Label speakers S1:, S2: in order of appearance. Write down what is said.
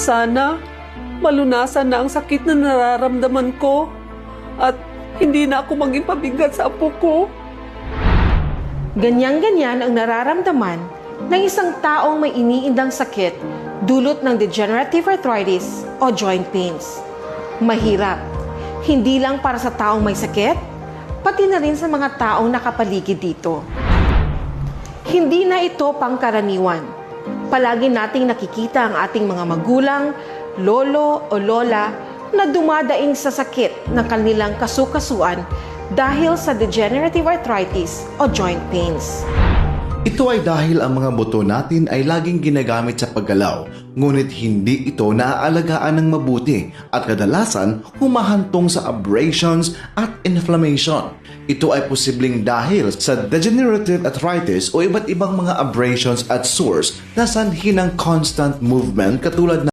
S1: Sana malunasan na ang sakit na nararamdaman ko at hindi na ako maging pabigat sa apo ko.
S2: Ganyan-ganyan ang nararamdaman ng isang taong may iniindang sakit dulot ng degenerative arthritis o joint pains. Mahirap, hindi lang para sa taong may sakit, pati na rin sa mga taong nakapaligid dito. Hindi na ito pangkaraniwan. Palagi nating nakikita ang ating mga magulang, lolo o lola na dumadaing sa sakit ng kanilang kasukasuan dahil sa degenerative arthritis o joint pains.
S3: Ito ay dahil ang mga buto natin ay laging ginagamit sa paggalaw, ngunit hindi ito naaalagaan ng mabuti at kadalasan humahantong sa abrasions at inflammation. Ito ay posibleng dahil sa degenerative arthritis o iba't ibang mga abrasions at sores na sanhi ng constant movement katulad